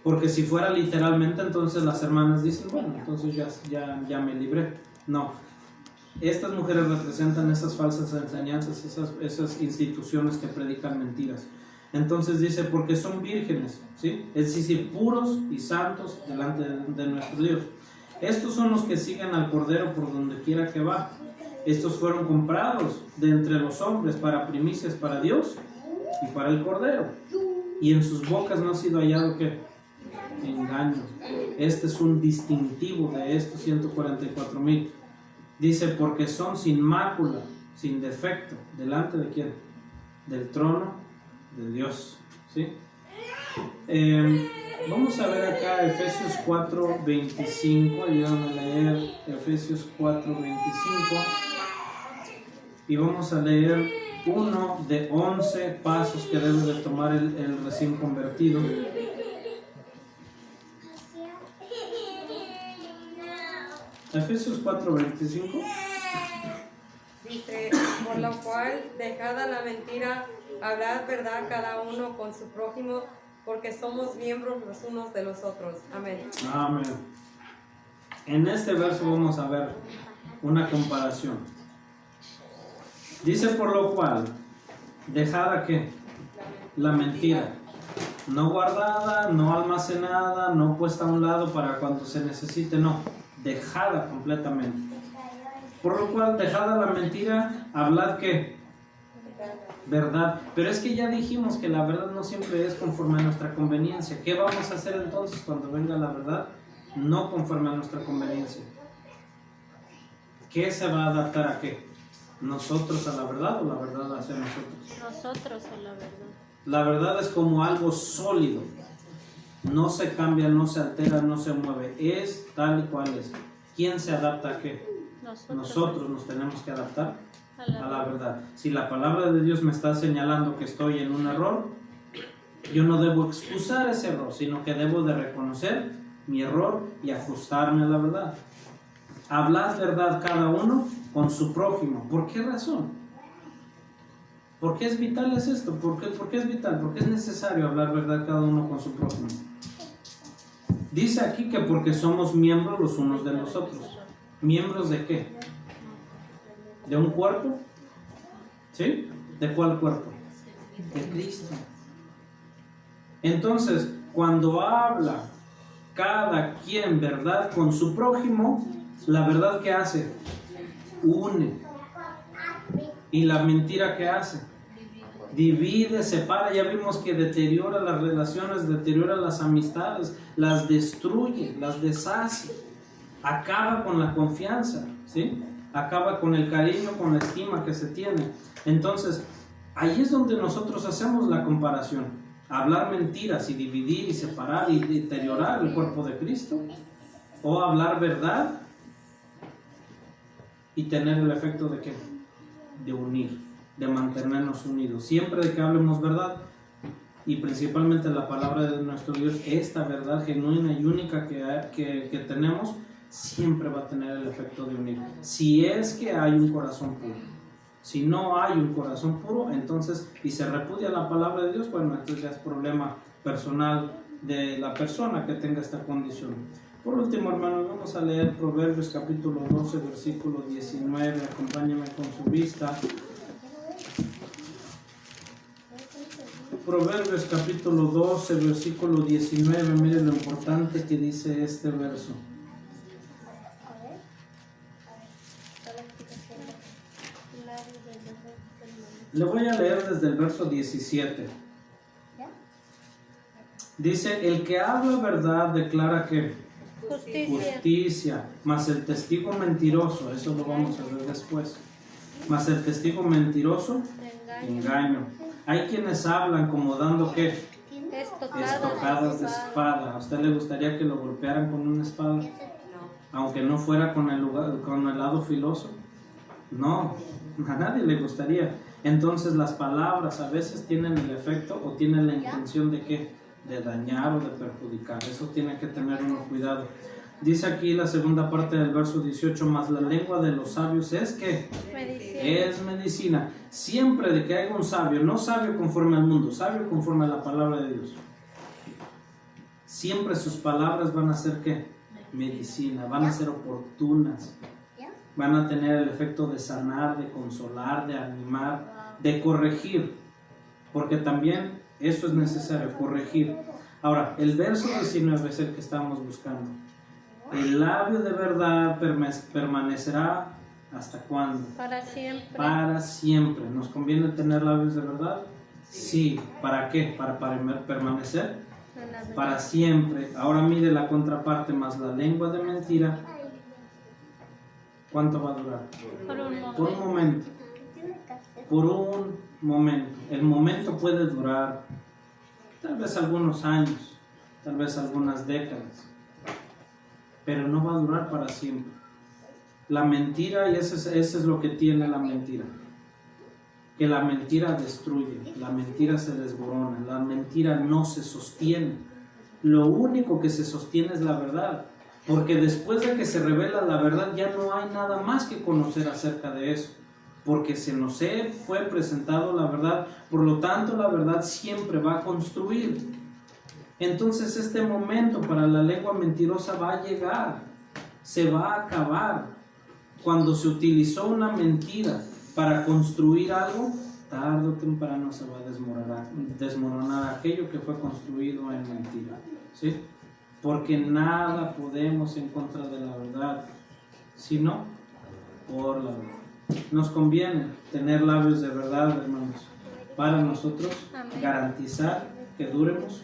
Porque si fuera literalmente, entonces las hermanas dicen, bueno, entonces ya me libré. No. Estas mujeres representan esas falsas enseñanzas, esas instituciones que predican mentiras. Entonces dice, porque son vírgenes, ¿sí? Es decir, puros y santos delante de nuestro Dios. Estos son los que siguen al Cordero por donde quiera que va. Estos fueron comprados de entre los hombres para primicias para Dios y para el Cordero. Y en sus bocas no ha sido hallado, ¿qué? Engaño. Este es un distintivo de estos 144,000. Dice, porque son sin mácula, sin defecto, ¿delante de quién? Del trono de Dios, ¿sí? Vamos a ver acá Efesios 4:25, ayúdame a leer Efesios 4:25 y vamos a leer uno de 11 pasos que debe de tomar el recién convertido. Efesios 4:25 dice, por lo cual, dejada la mentira, hablad verdad cada uno con su prójimo, porque somos miembros los unos de los otros. Amén. Amén. En este verso vamos a ver una comparación. Dice, por lo cual, dejada ¿qué? La mentira. No guardada, no almacenada, no puesta a un lado para cuando se necesite, no. Dejada completamente. Por lo cual, dejada la mentira, hablad ¿qué? Verdad. Pero es que ya dijimos que la verdad no siempre es conforme a nuestra conveniencia. ¿Qué vamos a hacer entonces cuando venga la verdad? No conforme a nuestra conveniencia. ¿Qué se va a adaptar a qué? ¿Nosotros a la verdad o la verdad hacia nosotros? Nosotros a la verdad. La verdad es como algo sólido. No se cambia, no se altera, no se mueve. Es tal y cual es. ¿Quién se adapta a qué? Nosotros nos tenemos que adaptar a la verdad. Si la palabra de Dios me está señalando que estoy en un error, yo no debo excusar ese error, sino que debo de reconocer mi error y ajustarme a la verdad. Hablad verdad cada uno con su prójimo. ¿Por qué razón? ¿Por qué es vital es esto? ¿Por qué es vital? Porque es necesario hablar verdad cada uno con su prójimo. Dice aquí que porque somos miembros los unos de los otros. ¿Miembros de qué? ¿De un cuerpo? ¿Sí? ¿De cuál cuerpo? De Cristo. Entonces, cuando habla cada quien verdad con su prójimo, la verdad que hace, une. Y la mentira que hace, divide, separa. Ya vimos que deteriora las relaciones, deteriora las amistades, las destruye, las deshace, acaba con la confianza, ¿sí? Acaba con el cariño, con la estima que se tiene. Entonces, ahí es donde nosotros hacemos la comparación. Hablar mentiras y dividir y separar y deteriorar el cuerpo de Cristo, o hablar verdad y tener el efecto de ¿qué? De unir, de mantenernos unidos. Siempre de que hablemos verdad, y principalmente la palabra de nuestro Dios, esta verdad genuina y única que tenemos, siempre va a tener el efecto de unir. Si es que hay un corazón puro. Si no hay un corazón puro, entonces, y se repudia la palabra de Dios, bueno, entonces ya es problema personal de la persona que tenga esta condición. Por último, hermanos, vamos a leer Proverbios capítulo 12, versículo 19. Acompáñenme con su vista. Proverbios capítulo 12, versículo 19. Miren lo importante que dice este verso. Le voy a leer desde el verso 17. Dice, el que habla verdad declara que justicia, mas el testigo mentiroso, eso lo vamos a ver después, mas el testigo mentiroso, engaño. Hay quienes hablan como dando ¿qué? Estocadas de espada. ¿A usted le gustaría que lo golpearan con una espada? Aunque no fuera con el lado filoso. No, a nadie le gustaría. Entonces las palabras a veces tienen el efecto o tienen la intención de ¿qué? De dañar o de perjudicar. Eso tiene que tener uno cuidado. Dice aquí la segunda parte del verso 18, más la lengua de los sabios es ¿qué? Medicina. Es medicina. Siempre de que haya un sabio, no sabio conforme al mundo, sabio conforme a la palabra de Dios. Siempre sus palabras van a ser ¿qué? Medicina, van a ser oportunas. Van a tener el efecto de sanar, de consolar, de animar, de corregir. Porque también eso es necesario, corregir. Ahora, el verso 19 es el que estamos buscando. El labio de verdad permanecerá ¿hasta cuándo? Para siempre. Para siempre. ¿Nos conviene tener labios de verdad? Sí. ¿Para qué? ¿Para permanecer? En la verdad. Para siempre. Ahora mire la contraparte, más la lengua de mentira. ¿Cuánto va a durar? Por un momento. Por un momento. Por un momento. El momento puede durar tal vez algunos años, tal vez algunas décadas, pero no va a durar para siempre. La mentira, y eso es lo que tiene la mentira, que la mentira destruye, la mentira se desborona, la mentira no se sostiene. Lo único que se sostiene es la verdad, porque después de que se revela la verdad ya no hay nada más que conocer acerca de eso, porque se nos fue presentado la verdad, por lo tanto la verdad siempre va a construir. Entonces este momento para la lengua mentirosa va a llegar, se va a acabar. Cuando se utilizó una mentira para construir algo, tarde o temprano se va a desmoronar aquello que fue construido en mentira, ¿sí? Porque nada podemos en contra de la verdad, sino por la verdad. Nos conviene tener labios de verdad, hermanos, para nosotros garantizar que duremos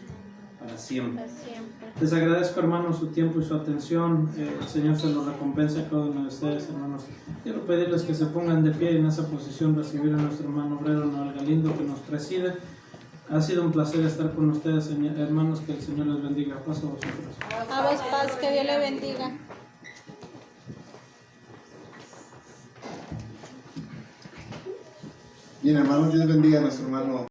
para siempre. Para siempre. Les agradezco, hermanos, su tiempo y su atención. El Señor se los recompense a cada uno de ustedes, hermanos. Quiero pedirles que se pongan de pie en esa posición, recibir a nuestro hermano obrero Noel Galindo, que nos preside. Ha sido un placer estar con ustedes, hermanos. Que el Señor les bendiga. Paso a vosotros. A vos paz, que Dios le bendiga. Bien, hermanos, Dios bendiga a nuestro hermano